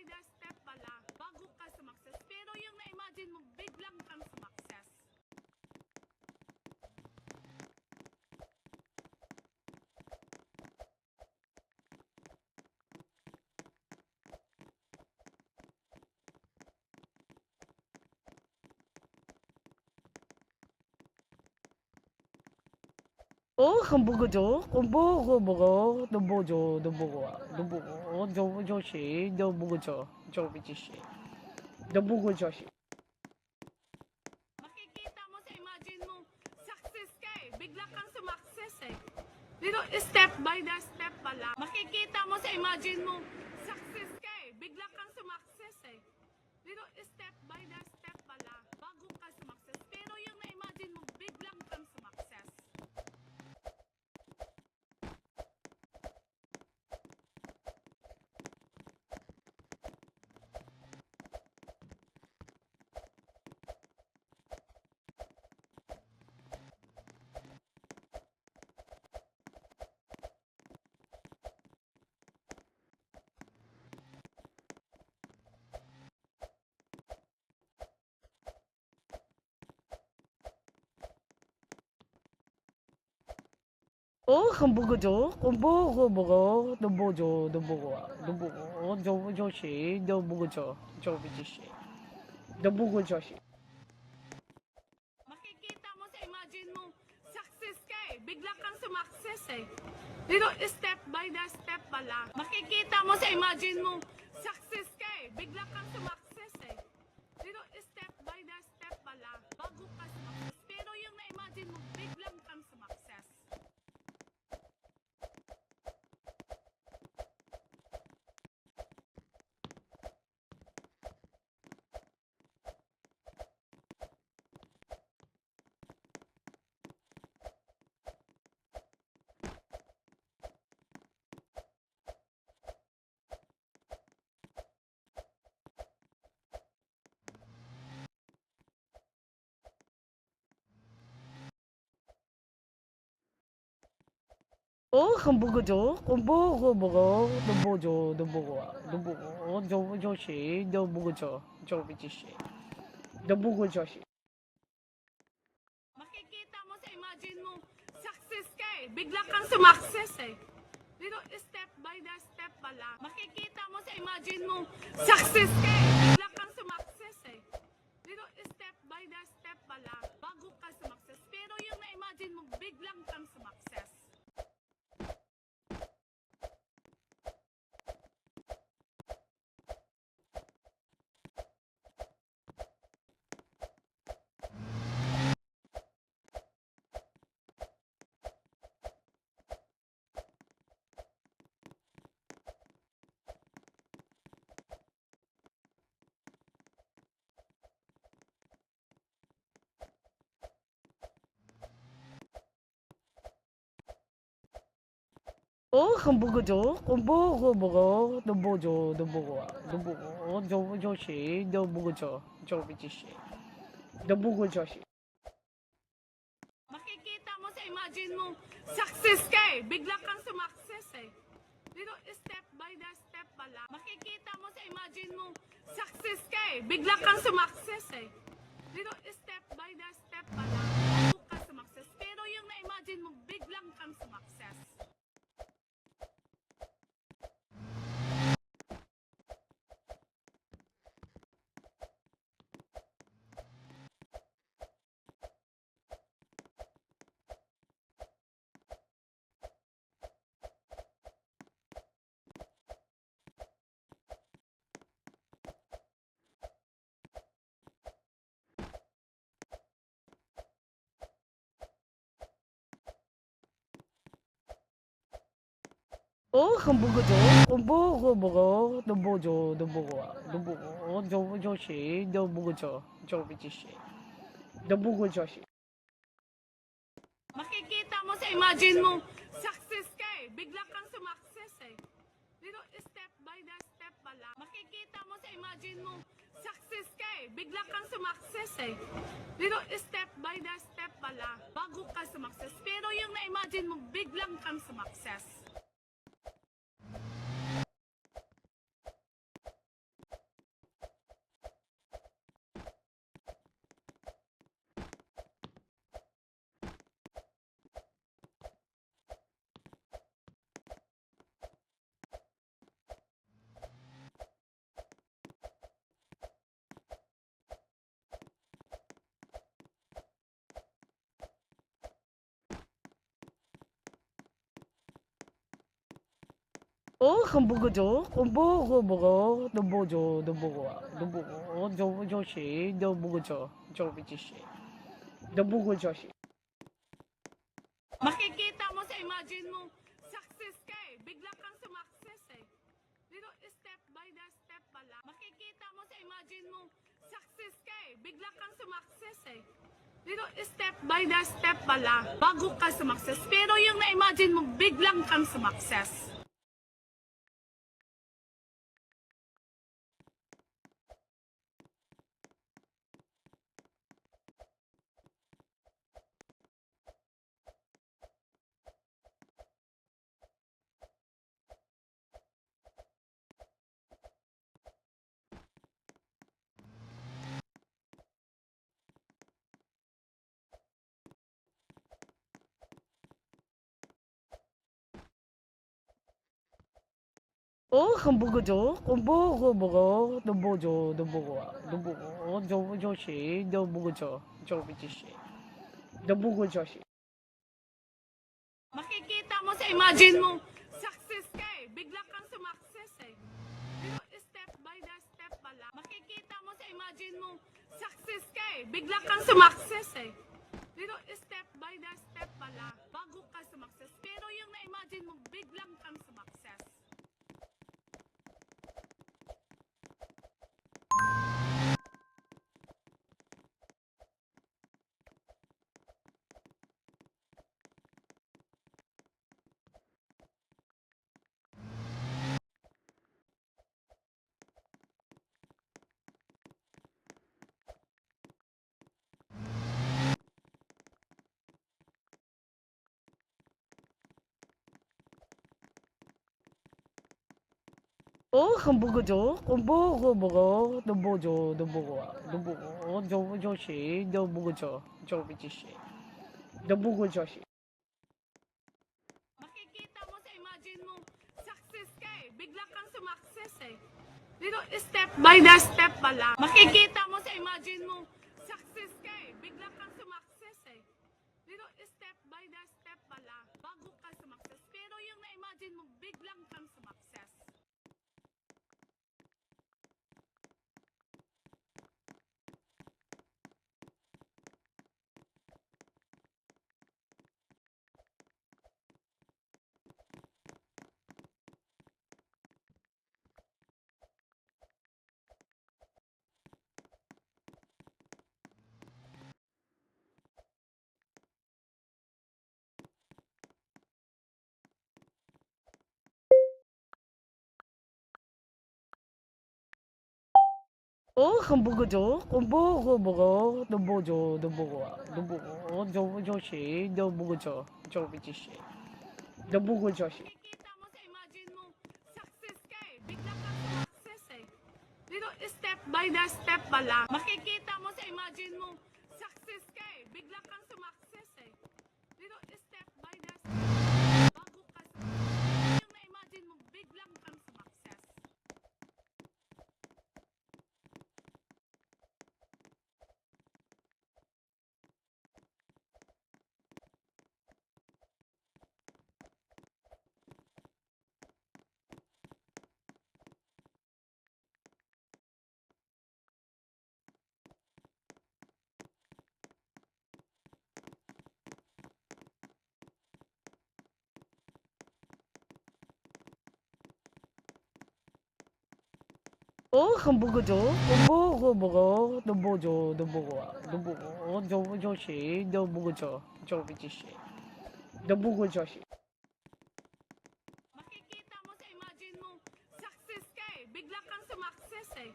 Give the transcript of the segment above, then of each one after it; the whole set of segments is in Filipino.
the step pala, bago ka sumakses. Pero yung na-imagine mo, biglang kang sumakses.很不够走，不够，都不走，都不行，都不够走，走不起，都不够走。Makikita mo sa imagine mo, success ka eh. Bigla kang sumakses eh. Pero step by the step pala. Makikita mo sa imagine mo, success ka eh. Bigla kang sumakses eh. Pero step by the step pala, bago ka sumakses. Pero yung na-imagine mo, biglang kang sumakses.很不够走，不够，都不走，都不行，都不够走，走不起，都不够走。Makikita mo sa imagine mo, success ka eh. Bigla kang sumakses eh. Pero step by the step pala. Makikita mo sa imagine mo, success ka eh. Bigla kang sumakses eh. Pero step by the step pala, bago ka sumakses. Pero yung na-imagine mo, biglang kang sumakses.很不够走，不够，都不行，都不够走，走不起，都不够走。Makikita mo sa imagine mo, success ka eh. Bigla kang sumakses eh. Pero step by the step pala. Makikita mo sa imagine mo, success ka eh. Bigla kang sumakses eh. Pero step by the step pala, bago ka sumakses. Pero yung na-imagine mo, biglang kang sumakses.很不够走，不够，都不走，走不行，都不够走，走不起，都不够走。Makikita mo sa imagine mo, success ka eh. Bigla kang sumakses eh. Pero step by the step pala. Makikita mo sa imagine mo, success ka eh. Bigla kang sumakses eh. Pero step by the step pala, bago ka sumakses. Pero yung na-imagine mo, biglang kang sumakses.很不够走，不够，都不走，走不起，都不够走，走不起，都不够走。Makikita mo sa imagine mo, success ka eh. Bigla kang sumakses eh. Pero step by the step pala. Makikita mo sa imagine mo, success ka eh. Bigla kang sumakses eh. Pero step by the step pala, bago ka sumakses. Pero yung na-imagine mo, biglang kang sumakses. 很不够久，很不够，都不久，都不够，都不够，就是都不够久，就必须是，都不够就是。Makikita mo sa imagine mo, success ka eh. Bigla kang sumakses eh. Dito, step by the step pala. Makikita mo sa imagine mo, success ka eh. Bigla kang sumakses eh. Dito, step by the step pala. Bago ka sumakses. Pero yung na-imagine mo, biglang kang sumakses.很不够久，很不够，都不久，都不够，都不够，就是都不够久，就必须是，都不够就是。Makikita mo sa imagine mo, success ka eh. Bigla kang sumakses eh. Dito, step by the step pala. Makikita mo sa imagine mo, success ka eh. Bigla kang sumakses eh. Dito, step by the step pala. Bago ka sumakses. Pero yung na-imagine mo, biglang kang sumakses.很不够久，很不够，都不久，都不够，都不够，就是都不够久，就必须是，都不够就是。Makikita mo sa imagine mo, success ka eh. Bigla kang sumakses eh. Dito, step by the step pala. Makikita mo sa imagine mo, success ka eh. Bigla kang sumakses eh. Dito, step by the step pala. Bago ka sumakses. Pero yung na-imagine mo, biglang kang sumakses.很不够久，很不够，都不久，都不够，都不够，就是都不够久，就必须是，都不够就是。Makikita mo sa imagine mo, success ka eh. Bigla kang sumakses eh. Dito, step by the step pala. Makikita mo sa imagine mo, success ka eh. Bigla kang sumakses eh. Dito, step by the step. Bago ka sumakses. Yung na-imagine mo, biglang kang sumakses.很不够久，很不够，都不久，都不够，都不够，就是都不够久，就必须是，都不够就是。Makikita mo sa imagine mo, success ka eh. Bigla kang sumakses eh.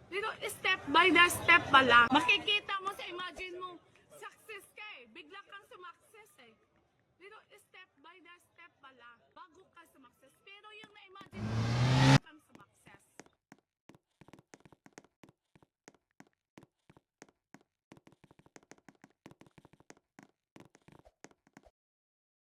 Dito, step by the step pala. Makikita mo sa imagine mo,